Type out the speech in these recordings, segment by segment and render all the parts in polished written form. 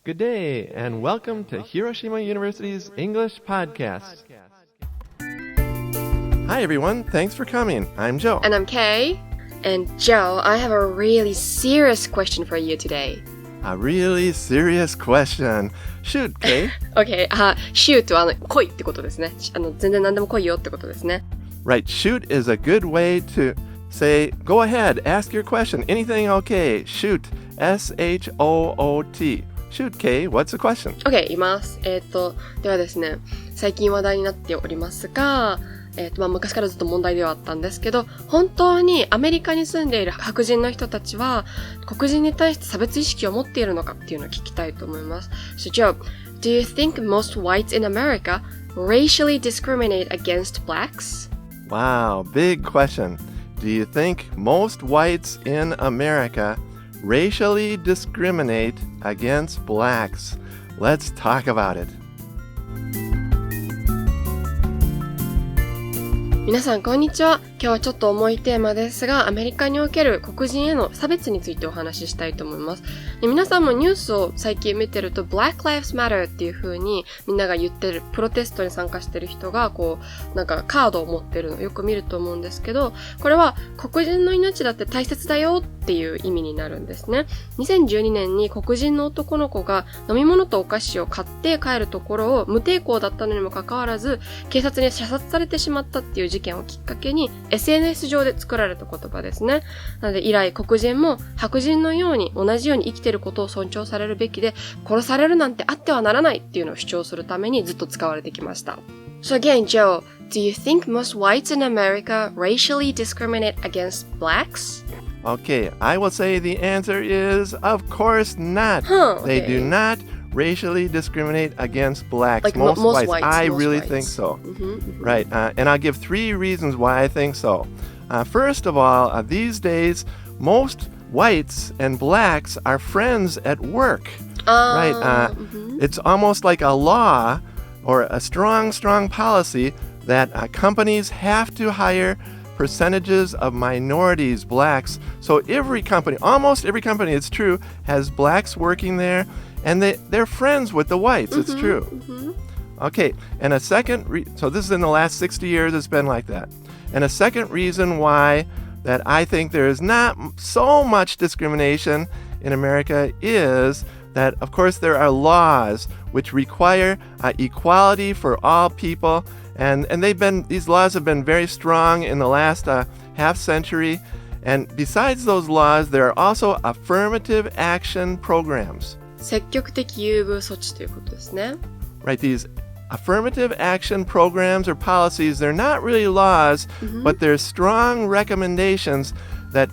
Good day, and welcome to Hiroshima University's English Podcast. Hi, everyone. Thanks for coming. I'm Joe. And I'm Kay. And Joe, I have a really serious question for you today. A really serious question. Shoot, Kay. Okay, shoot は来いってことですね。全然何でも来いよってことですね。Right, shoot is a good way to say, go ahead, ask your question. Anything okay. Shoot, S-H-O-O-T.Shoot, Kay, what's the question? OK, 言います。ではですね、最近話題になっておりますが、昔からずっと問題ではあったんですけど、本当にアメリカに住んでいる白人の人たちは、黒人に対して差別意識を持っているのかっていうのを聞きたいと思います。So, Joe, do you think most whites in America racially discriminate against blacks? Wow, big question. Do you think most whites in America racially discriminate against blacks? Let's talk about it. 皆さんこんにちは。今日はちょっと重いテーマですが、アメリカにおける黒人への差別についてお話ししたいと思います。で、皆さんもニュースを最近見てると Black Lives Matter っていう風にみんなが言ってる、プロテストに参加してる人がなんかカードを持ってるのをよく見ると思うんですけど、これは黒人の命だって大切だよっていう意味になるんですね。2012年に黒人の男の子が飲み物とお菓子を買って帰るところを無抵抗だったのにもかかわらず、警察に射殺されてしまったっていう事件をきっかけに SNS 上で作られた言葉ですね。なので以来黒人も白人のように同じように生きていることを尊重されるべきで、殺されるなんてあってはならないっていうのを主張するためにずっと使われてきました。So again, Joe, do you think most whites in America racially discriminate against blacks? Okay, I will say the answer is, of course not. Okay. They do not racially discriminate against blacks. Like most whites. I most really whites. think so. Mm-hmm. Right, and I'll give 3 reasons why I think so. First of all, these days, most whites and blacks are friends at work. Right, It's almost like a law or a strong policy that companies have to hire percentages of minorities, blacks. So almost every company, it's true, has blacks working there, and they're friends with the whites. It's true. Okay, and a second, so this is in the last 60 years, it's been like that. And a second reason why that I think there is not so much discrimination in America is that, of course, there are laws which require equality for all people, and these laws have been very strong in the last half century. And besides those laws, there are also affirmative action programs. 積極的優遇措置ということですね。Right, these affirmative action programs or policies, they're not really laws, but they're strong recommendations that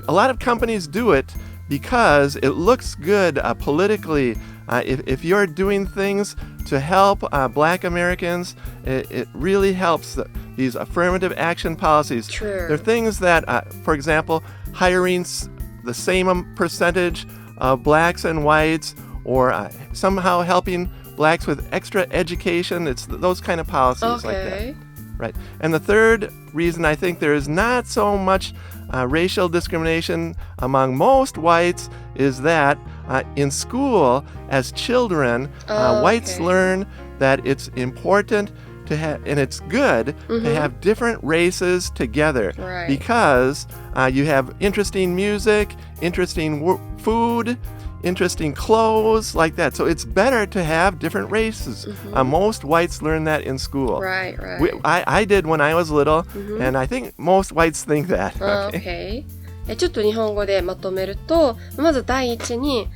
a lot of companies do it because it looks good politically. If you're doing things to help Black Americans, it really helps these affirmative action policies. True. They're things that, for example, hiring the same percentage of blacks and whites, or somehow helping blacks with extra education. It's those kind of policies like that. Right. And the third reason I think there is not so much racial discrimination among most whites is that in school, as children, whites learn that it's important to have, and it's good to have different races together, because you have interesting music, interesting food, interesting clothes, like that. So it's better to have different races. Most whites learn that in school. Right. I did when I was little, and I think most whites think that. Okay. ちょっと日本語でまとめると、まず第一に、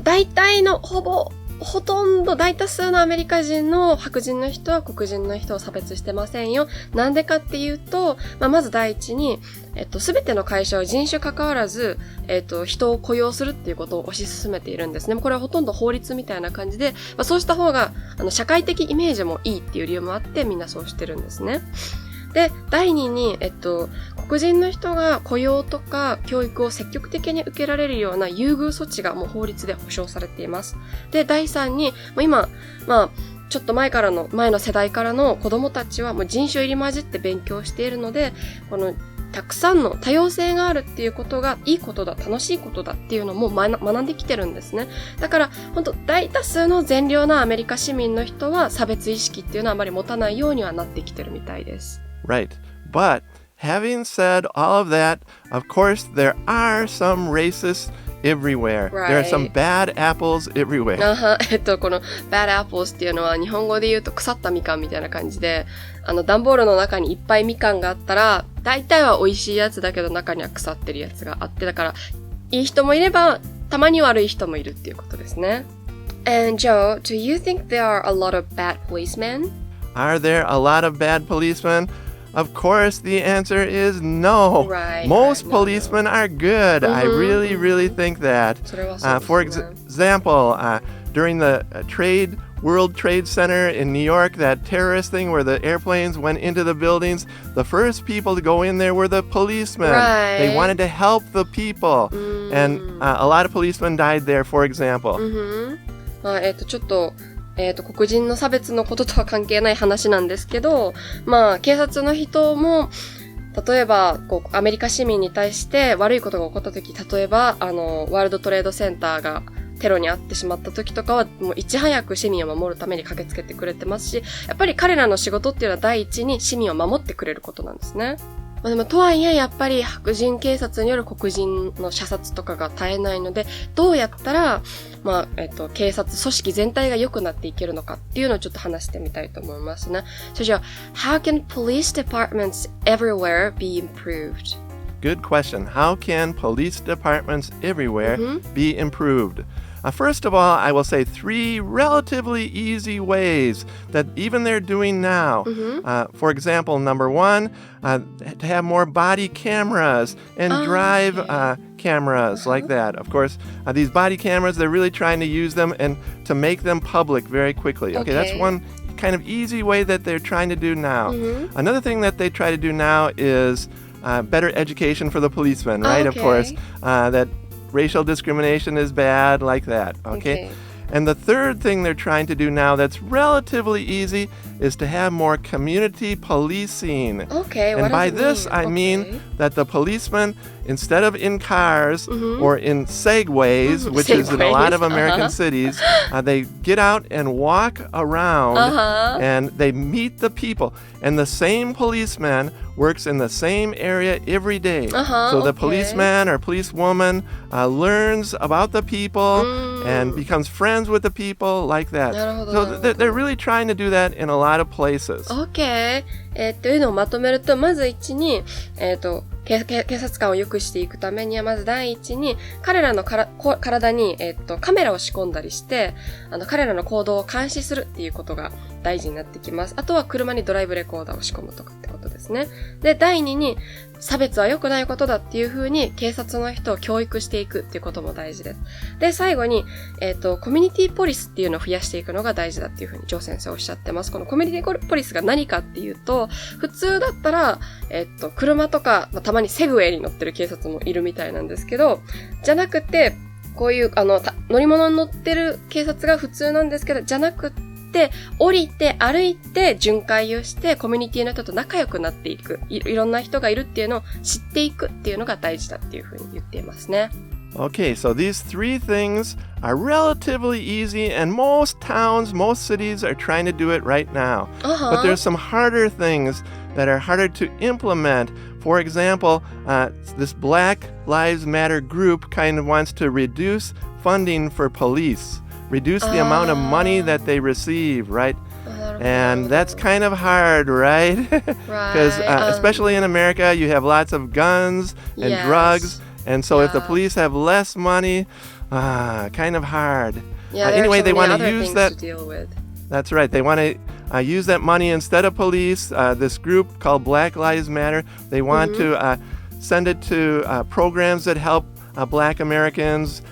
大体のほとんど大多数のアメリカ人の白人の人は黒人の人を差別してませんよ。なんでかっていうと、まず第一に、すべての会社は人種関わらず、人を雇用するっていうことを推し進めているんですね。これはほとんど法律みたいな感じで、そうした方が、社会的イメージもいいっていう理由もあって、みんなそうしてるんですね。で、第2に、黒人の人が雇用とか教育を積極的に受けられるような優遇措置がもう法律で保障されています。で、第3に、今、ちょっと前の世代からの子供たちはもう人種入り混じって勉強しているので、このたくさんの多様性があるっていうことがいいことだ、楽しいことだっていうのも学んできてるんですね。だから本当大多数の善良なアメリカ市民の人は差別意識っていうのはあまり持たないようにはなってきてるみたいです。Right. But having said all of that, of course there are some racists everywhere. Right. There are some bad apples everywhere. この bad apples っていうのは日本語で言うと腐ったみかんみたいな感じで、段ボールの中にいっぱいみかんがあったら、大体は美味しいやつだけど中には腐ってるやつがあって、だからいい人もいれば、たまに悪い人もいるっていうことですね。And Joe, do you think there are a lot of bad policemen? Are there a lot of bad policemen?Of course, the answer is no. Right, Most right, policemen are good. I really, really think that. For example, during the World Trade Center in New York, that terrorist thing where the airplanes went into the buildings, the first people to go in there were the policemen. Right. They wanted to help the people. And a lot of policemen died there, for example. ちょっと黒人の差別のこととは関係ない話なんですけど、警察の人も、例えば、アメリカ市民に対して悪いことが起こったとき、例えば、ワールドトレードセンターがテロに遭ってしまったときとかは、もういち早く市民を守るために駆けつけてくれてますし、やっぱり彼らの仕事っていうのは第一に市民を守ってくれることなんですね。でもとはいえやっぱり白人警察による黒人の射殺とかが絶えないので、どうやったら警察組織全体が良くなっていけるのかっていうのをちょっと話してみたいと思いますね。じゃあ How can police departments everywhere be improved? Good question. How can police departments everywhere be improved? First of all, I will say 3 relatively easy ways that even they're doing now. For example, number 1, to have more body cameras and drive cameras like that. Of course, these body cameras, they're really trying to use them and to make them public very quickly. Okay, that's one kind of easy way that they're trying to do now. Another thing that they try to do now is better education for the policemen, right? Of course, that racial discrimination is bad, like that, okay? And the third thing they're trying to do now that's relatively easy is to have more community policing. And by this, I mean that the policemen, instead of in cars or in Segways, which is in a lot of American cities, they get out and walk around and they meet the people. And the same policeman works in the same area every day. So the policeman or policewoman learns about the people and becomes friends with the people like that. So they're really trying to do that in a lot of places. Okay. というのをまとめると、まず一に、警察官を良くしていくためには、まず第一に、彼らの体に、カメラを仕込んだりして、彼らの行動を監視するっていうことが大事になってきます。あとは車にドライブレコーダーを仕込むとかってことですね。で、第二に、差別は良くないことだっていう風に警察の人を教育していくっていうことも大事です。で、最後に、コミュニティポリスっていうのを増やしていくのが大事だっていう風にジョー先生おっしゃってます。このコミュニティポリスが何かっていうと、普通だったら、車とか、たまにセグウェイに乗ってる警察もいるみたいなんですけど、じゃなくて、こういう、乗り物に乗ってる警察が普通なんですけど、じゃなくて、降りて歩いて巡回をしてコミュニティの人と仲良くなっていく。いろんな人がいるっていうのを知っていくっていうのが大事だっていうふうに言っていますね。Okay, so these 3 things are relatively easy, and most towns, most cities are trying to do it right now. But there's some harder things that are harder to implement. For example, this Black Lives Matter group kind of wants to reduce funding for police, reduce the amount of money that they receive, right? And that's kind of hard, right? Because especially in America, you have lots of guns and drugs.And so if the police have less money, kind of hard. Anyway, they want to use that. That's right. They want to use that money instead of police. This group called Black Lives Matter, they want to send it to programs that help Black Americans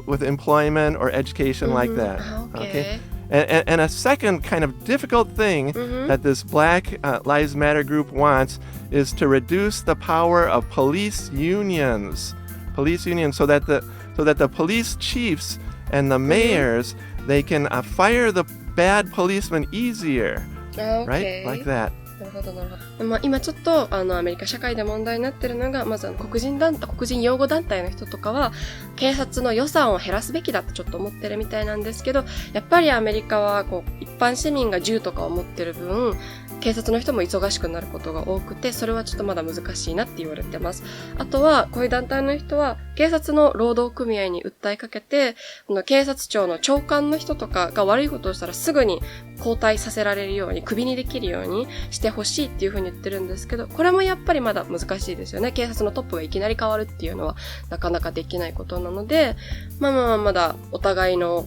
with employment or education like that. Okay. And a second kind of difficult thing that this Black Lives Matter group wants is to reduce the power of police unions. So that the police chiefs and the mayors, they can fire the bad policemen easier, right? Like that. なるほど、なるほど。今ちょっと、アメリカ社会で問題になってるのが、まず黒人擁護団体の人とかは、警察の予算を減らすべきだってちょっと思ってるみたいなんですけど、やっぱりアメリカは、一般市民が銃とかを持ってる分、警察の人も忙しくなることが多くて、それはちょっとまだ難しいなって言われてます。あとは、こういう団体の人は、警察の労働組合に訴えかけて、警察庁の長官の人とかが悪いことをしたらすぐに交代させられるように、クビにできるようにしてほしいっていう風に言ってるんですけど、これもやっぱりまだ難しいですよね。警察のトップがいきなり変わるっていうのはなかなかできないことなので、まだお互いの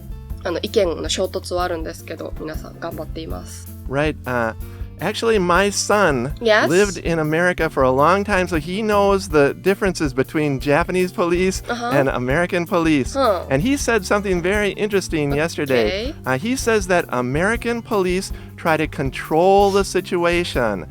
意見の衝突はあるんですけど、皆さん頑張っています。Right. Actually, my son lived in America for a long time, so he knows the differences between Japanese police and American police. And he said something very interesting yesterday. He says that American police try to control the situation.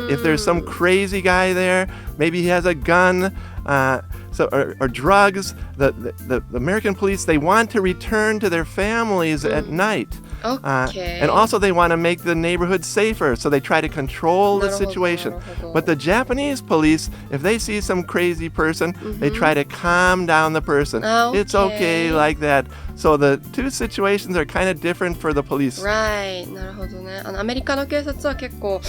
If there's some crazy guy there, maybe he has a gun, or drugs, the American police, they want to return to their families at night.And also they want to make the neighborhood safer, so they try to control the situation. But the Japanese police, if they see some crazy person, they try to calm down the person. It's okay like that. So the two situations are kind of different for the police. Right. なるほどね。アメリカの警察は結構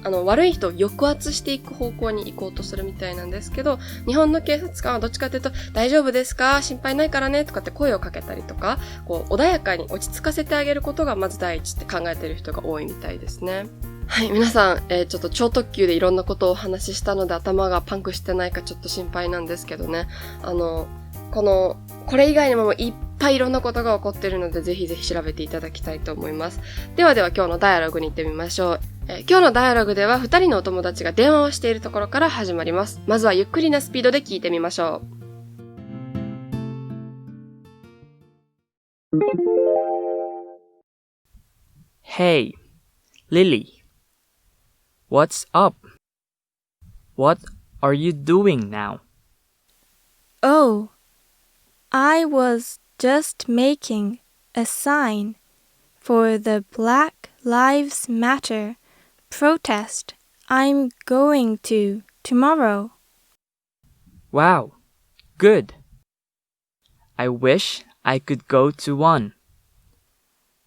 悪い人を抑圧していく方向に行こうとするみたいなんですけど、日本の警察官はどっちかというと、大丈夫ですか？心配ないからねとかって声をかけたりとか、穏やかに落ち着かせてあげることがまず第一って考えてる人が多いみたいですね。はい、皆さん、ちょっと超特急でいろんなことをお話ししたので頭がパンクしてないかちょっと心配なんですけどね。これ以外にもいっぱいいろんなことが起こっているので、ぜひぜひ調べていただきたいと思います。では今日のダイアログに行ってみましょう。今日のダイアログでは2人のお友達が電話をしているところから始まります。まずはゆっくりなスピードで聞いてみましょう。Hey, Lily. What's up? What are you doing now? Oh, I was just making a sign for the Black Lives Matter protest I'm going to tomorrow. Wow, good. I wish I could go to one,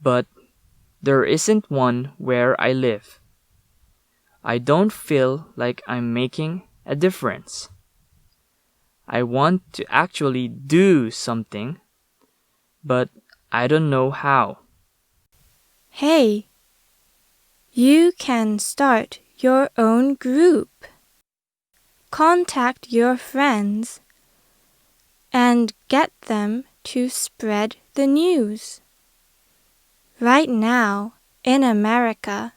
but there isn't one where I live. I don't feel like I'm making a difference. I want to actually do something, but I don't know how. Hey, you can start your own group. Contact your friends and get them to spread the news. Right now, in America,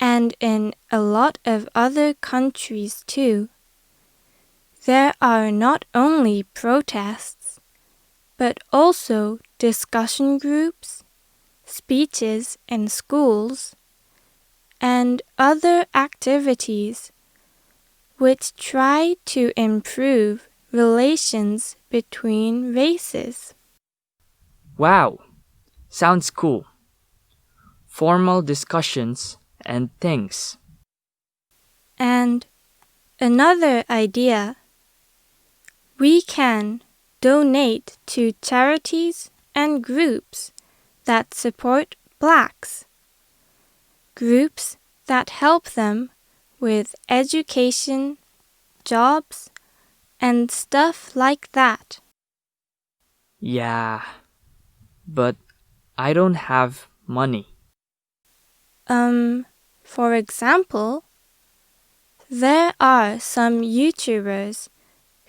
and in a lot of other countries too, there are not only protests, but also discussion groups, speeches in schools, and other activities which try to improve relations between races. Wow, sounds cool. Formal discussions and things. And another idea, we can donate to charities and groups that support Blacks, groups that help them with education, jobs, and stuff like that. Yeah, but I don't have money. For example, there are some YouTubers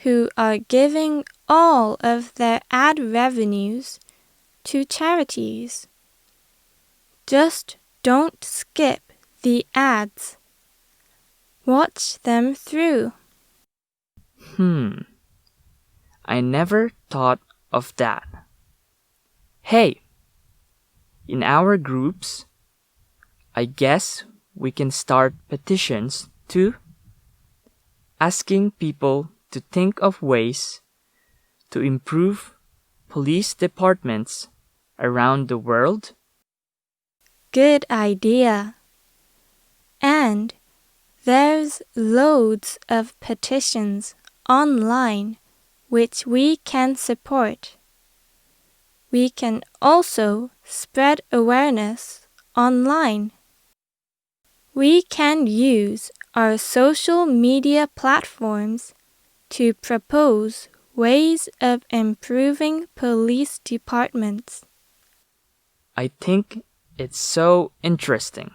who are giving all of their ad revenues to charities. Just don't skip the ads. Watch them through. I never thought of that. Hey, in our groups, I guess we can start petitions too, asking people to think of ways to improve police departments around the world. Good idea. And there's loads of petitions online which we can support. We can also spread awareness online. We can use our social media platforms to propose ways of improving police departments. I think it's so interesting.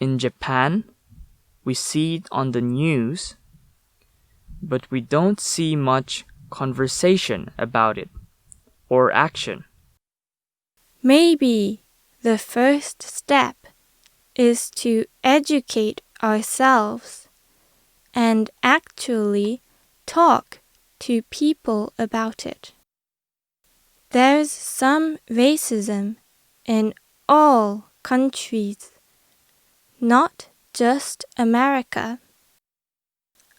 In Japan, we see it on the news, but we don't see much conversation about it or action. Maybe the first step is to educate ourselves and actually talk to people about it. There's some racism in all countries, not just America.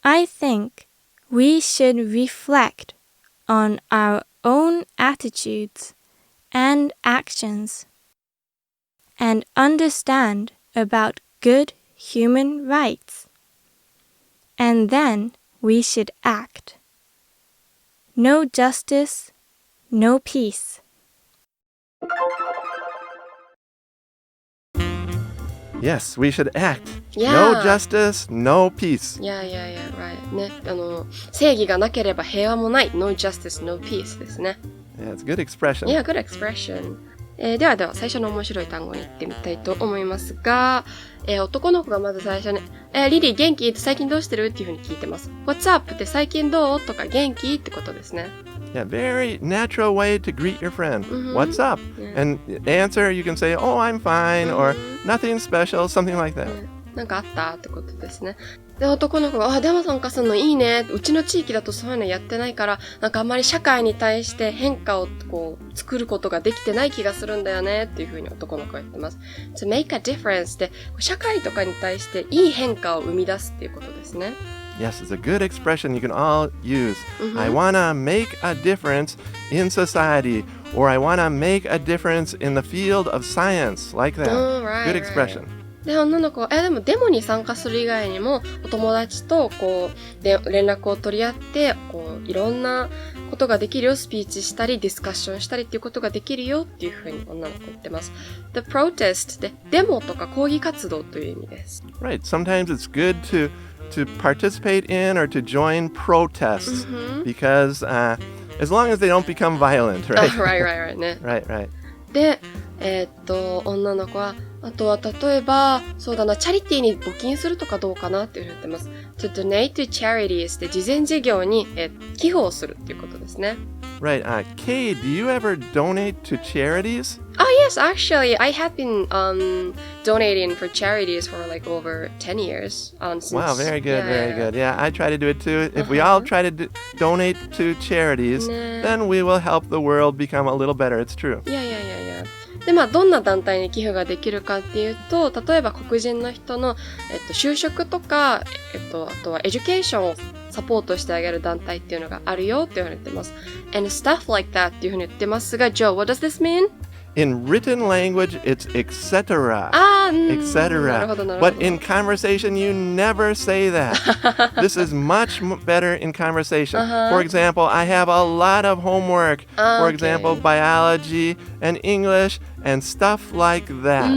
I think we should reflect on our own attitudes and actions and understand about good human rights. And then we should act. No justice, no peace. Yes, we should act. Yeah. No justice, no peace. Yeah, right. ね、正義がなければ平和もない。No justice, no peace ですね。Yeah, it's a good expression. Yeah, good expression. では最初の面白い単語に行ってみたいと思いますが、男の子がまず最初に、リリー元気って最近どうしてるっていうふうに聞いてます。What's up って最近どうとか元気ってことですね。Yeah, very natural way to greet your friend. What's up? And answer, you can say, oh, I'm fine, or nothing special, something like that. なんかあったってことですね。で、男の子が、デモ参加するのいいね。うちの地域だとそういうのやってないから、なんかあんまり社会に対して変化をこう作ることができてない気がするんだよねっていうふうに男の子は言ってます。To make a difference で、社会とかに対していい変化を生み出すっていうことですね。Yes, it's a good expression you can all use. I wanna make a difference in society, or I wanna make a difference in the field of science, like that. Good expression. で、女の子は、でもデモに参加する以外にも、お友達と、こう、で、連絡を取り合って、こう、いろんなことができるよ、スピーチしたり、ディスカッションしたりっていうことができるよっていうふうに女の子言ってます。The protest で、デモとか抗議活動という意味です。Right. Sometimes it's good to participate in or to join protests because as long as they don't become violent, right? Right, ね。Right. で、女の子は、あとは例えば、そうだな、チャリティーに募金するとかどうかなっていうふうに言ってます。To donate to charities で慈善事業に、寄付をするっていうことですね。Right. Kay, do you ever donate to charities? Oh, yes, actually, I have been donating for charities for like over 10 years. Since, Wow, very good. Yeah, I try to do it too. If we all try to donate to charities, then we will help the world become a little better. It's true. Yeah. で、どんな団体に寄付ができるかっていうと、例えば黒人の人の、就職とか、あとはエデュケーションをサポートしてあげる団体っていうのがあるよっていうふうに言ってます。And stuff like that っていうふうに言ってますが、Joe, what does this mean? In written language, it's etc. etc. But in conversation, you never say that. This is much better in conversation. For example, I have a lot of homework. For example, biology and English and stuff like that.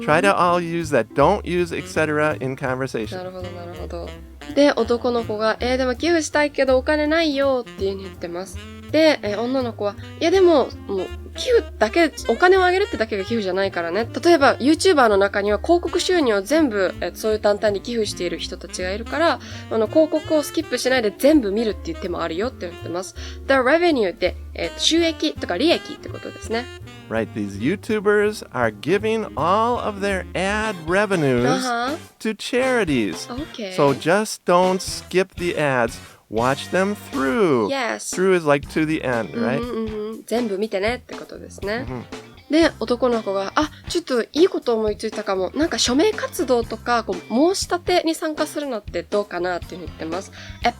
Try to all use that. Don't use etc. in conversation. なるほど。で、男の子が、でも寄付したいけどお金ないよっていうふうに言ってます。で、女の子は、いやでも、もう、寄付だけ、お金をあげるってだけが寄付じゃないからね。例えば、YouTuber の中には広告収入を全部、そういう団体に寄付している人たちがいるから、広告をスキップしないで全部見るっていう手もあるよって言ってます。The revenue って、収益とか利益ってことですね。Right, these YouTubers are giving all of their ad revenues to charities. Okay. So just don't skip the ads. Watch them through. Yes. Through is like to the end, right? 全部見てねってことですね。で、男の子が、ちょっといいこと思いついたかも。なんか署名活動とか、申し立てに参加するのってどうかなっていうふうに言ってます。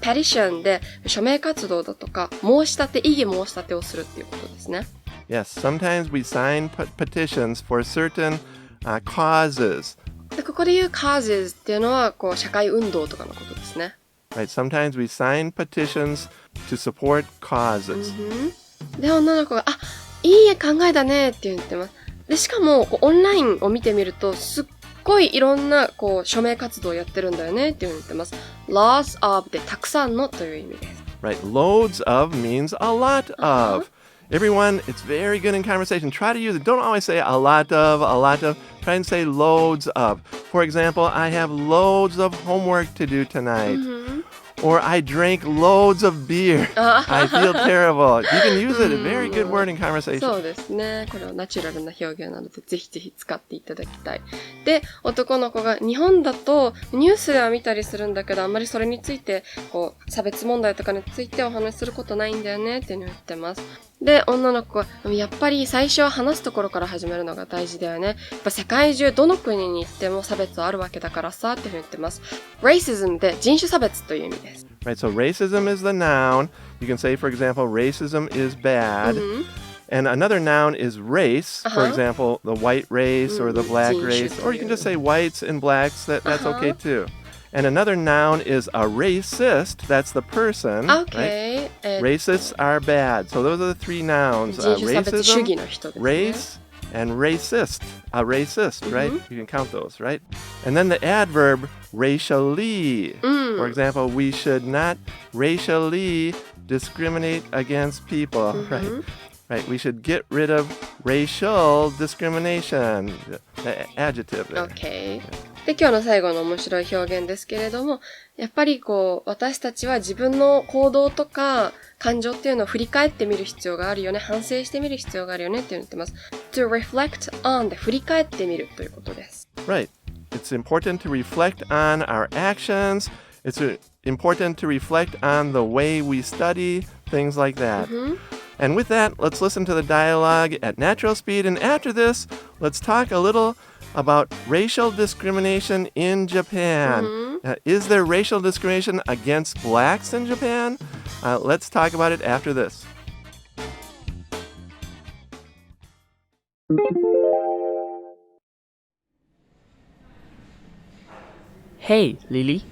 petition で署名活動だとか、申し立て、異議申し立てをするっていうことですね。Yes, sometimes we sign petitions for certain causes. で、ここで言う causes っていうのは、こう、社会運動とかのことですね。Right, sometimes we sign petitions to support causes. で、女の子が、あ、いい考えだねって言ってます。で、しかも、オンラインを見てみると、すっごいいろんな、こう、署名活動をやってるんだよねって言ってます。lots of でたくさんのという意味です。Right, loads of means a lot of. Everyone, it's very good in conversation. Try to use it. Don't always say a lot of. Try and say loads of. For example, I have loads of homework to do tonight. Or I drank loads of beer. I feel terrible. You can use it. A very good word in conversation. そうですね。これはナチュラルな表現なので、ぜひぜひ使っていただきたい。で、男の子が日本だとニュースでは見たりするんだけど、あんまりそれについて、こう、差別問題とかについてお話しすることないんだよねっていうのを言ってます。で、女の子は、やっぱり最初は話すところから始めるのが大事だよね。やっぱ世界中どの国に行っても差別はあるわけだからさ、っていうふうに言ってます。racism で人種差別という意味です。Right, so racism is the noun. You can say, for example, racism is bad. And another noun is race. For example, the white race or the black race. Or you can just say whites and blacks. That's okay too. And another noun is a racist. That's the person. Okay. Right? Racists are bad. So those are the three nouns. Racism, race, and racist. A racist, right? You can count those, right? And then the adverb racially. For example, we should not racially discriminate against people, right? Right, we should get rid of racial discrimination. The adjective there. Okay. で、今日の最後の面白い表現ですけれども、やっぱりこう、私たちは自分の行動とか感情っていうのを振り返ってみる必要があるよね、反省してみる必要があるよねって言ってます。to reflect on で振り返ってみるということです。Right. It's important to reflect on our actions. It's important to reflect on the way we study, things like that. And with that, let's listen to the dialogue at natural speed. And after this, let's talk a little about racial discrimination in Japan. Is there racial discrimination against blacks in Japan? Let's talk about it after this. Hey, Lily.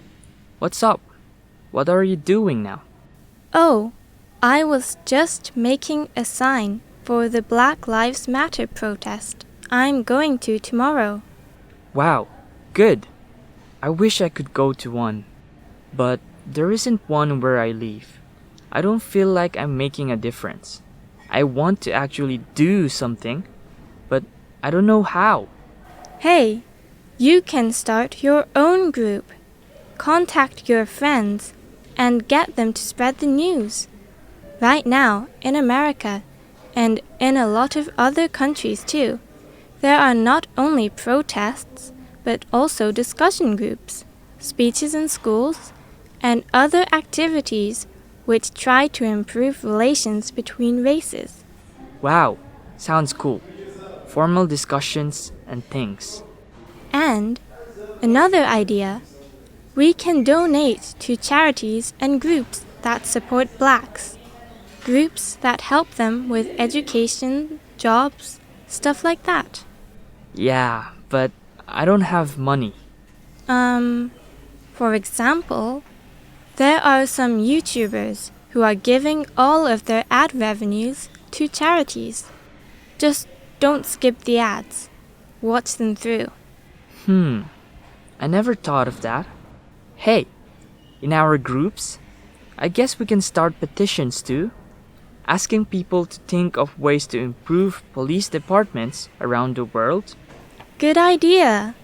What's up? What are you doing now? Oh, I was just making a sign for the Black Lives Matter protest. I'm going to tomorrow. Wow, good. I wish I could go to one. But there isn't one where I live. I don't feel like I'm making a difference. I want to actually do something, but I don't know how. Hey, you can start your own group. Contact your friends and get them to spread the news. Right now, in America, and in a lot of other countries too, there are not only protests, but also discussion groups, speeches in schools, and other activities which try to improve relations between races. Wow, sounds cool. Formal discussions and things. And another idea, we can donate to charities and groups that support blacks. Groups that help them with education, jobs, stuff like that. Yeah, but I don't have money. For example, there are some YouTubers who are giving all of their ad revenues to charities. Just don't skip the ads. Watch them through. I never thought of that. Hey, in our groups, I guess we can start petitions too. Asking people to think of ways to improve police departments around the world. Good idea!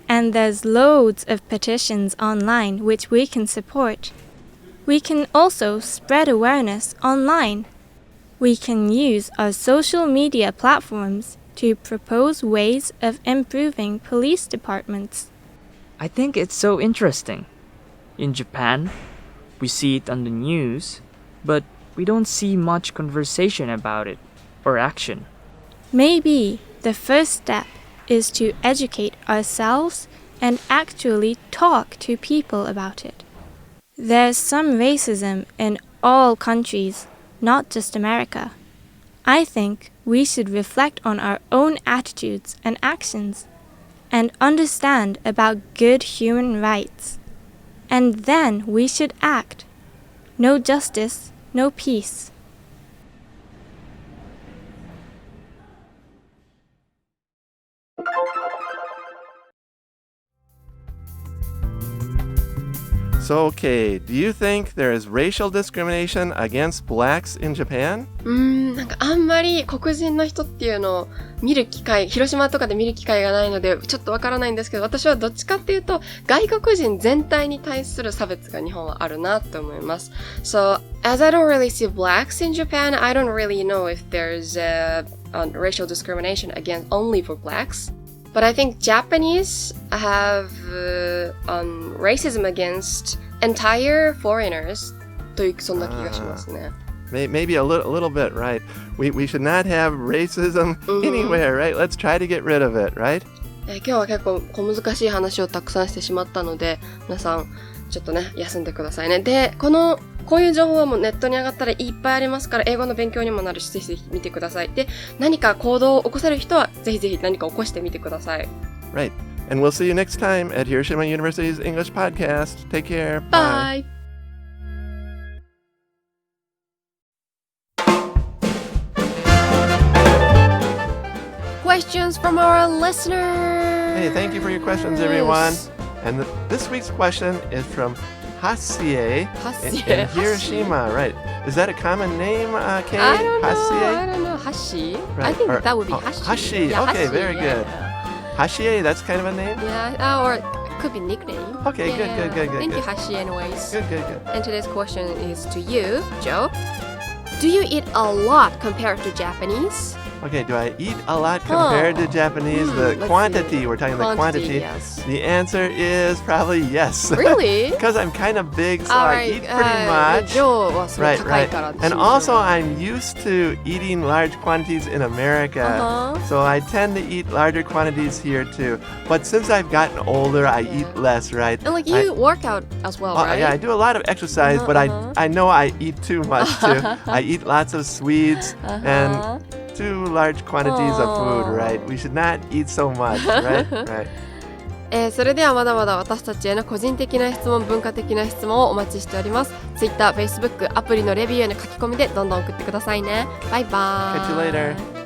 And there's loads of petitions online which we can support. We can also spread awareness online. We can use our social media platforms to propose ways of improving police departments. I think it's so interesting. In Japan, we see it on the news, but we don't see much conversation about it or action. Maybe the first step is to educate ourselves and actually talk to people about it. There's some racism in all countries, not just America. I think we should reflect on our own attitudes and actions. and understand about good human rights. And then we should act. No justice, no peace. So, okay, do you think there is racial discrimination against blacks in Japan? なんかあんまり黒人の人っていうのを見る機会、広島とかで見る機会がないのでちょっとわからないんですけど、私はどっちかっていうと外国人全体に対する差別が日本はあるなと思います。So, as I don't really see blacks in Japan, I don't really know if there's racial discrimination against only for blacks.But I think Japanese have racism against entire foreigners というそんな気がしますね。Maybe a little bit, right? We should not have racism anywhere, right? Let's try to get rid of it, right? 今日は結構小難しい話をたくさんしてしまったので、皆さんちょっとね休んでくださいね。で、こういう情報はもうネットに上がったらいっぱいありますから、英語の勉強にもなるし、ぜひぜひ見てください。で、何か行動を起こせる人は、ぜひぜひ何か起こしてみてください。Right. And we'll see you next time at Hiroshima University's English Podcast. Take care. Bye. Questions from our listeners. Hey, thank you for your questions, everyone. And this week's question is from Hasie in Hiroshima, right? Is that a common name, Kay? I don't know. Hasie? I don't know. Hashi? Right. I think that would be Hashi. Hashi. Yeah, okay, Hashi, very good. Hashi, that's kind of a name? Yeah, or it could be nickname. Okay, good. Thank you, Hashi, anyways. Good. And today's question is to you, Joe. Do you eat a lot compared to Japanese? Okay, do I eat a lot compared to Japanese? The quantity, we're talking the quantity. Yes. The answer is probably yes. Really? Because I'm kind of big, so I eat pretty much. Joe はすごい高いから。And also, I'm used to eating large quantities in America, so I tend to eat larger quantities here too. But since I've gotten older, I eat less, right? And like you work out as well, right? Yeah, I do a lot of exercise, but I know I eat too much too. I eat lots of sweets and too large quantities of food, right? We should not eat so much, right? Right. それではまだまだ私たちへの個人的な質問、文化的な質問をお待ちしております。Twitter、Facebook、アプリのレビューへの書き込みでどんどん送ってくださいね。バイバーイ。Catch you later.